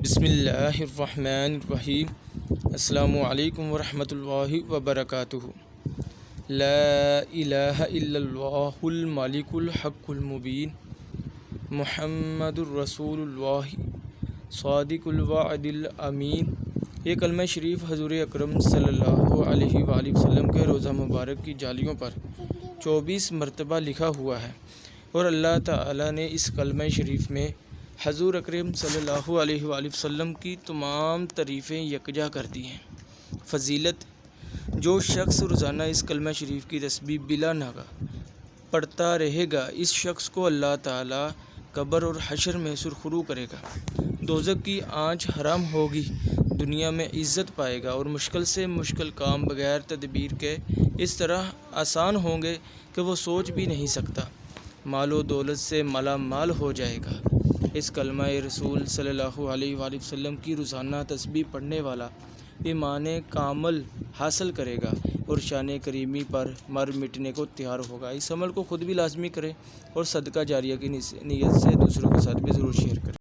بسم اللہ الرحمن الرحیم۔ السلام علیکم ورحمۃ اللہ وبرکاتہ۔ لا الہ الا اللہ الملک الحق المبین، محمد الرسول اللہ صادق الوعد الامین۔ یہ کلمہ شریف حضور اکرم صلی اللہ علیہ وآلہ وسلم کے روضہ مبارک کی جالیوں پر 24 مرتبہ لکھا ہوا ہے، اور اللہ تعالیٰ نے اس کلمہ شریف میں حضور اکرم صلی اللہ علیہ وآلہ وسلم کی تمام تعریفیں یکجا کر دی ہیں۔ فضیلت: جو شخص روزانہ اس کلمہ شریف کی تسبیح بلا ناغہ پڑھتا رہے گا، اس شخص کو اللہ تعالیٰ قبر اور حشر میں سرخرو کرے گا، دوزخ کی آنچ حرام ہوگی، دنیا میں عزت پائے گا، اور مشکل سے مشکل کام بغیر تدبیر کے اس طرح آسان ہوں گے کہ وہ سوچ بھی نہیں سکتا، مال و دولت سے مالا مال ہو جائے گا۔ اس کلمہ رسول صلی اللہ علیہ وآلہ وسلم کی روزانہ تسبیح پڑھنے والا ایمان کامل حاصل کرے گا اور شان کریمی پر مر مٹنے کو تیار ہوگا۔ اس عمل کو خود بھی لازمی کرے اور صدقہ جاریہ کی نیت سے دوسروں کے ساتھ بھی ضرور شیئر کرے۔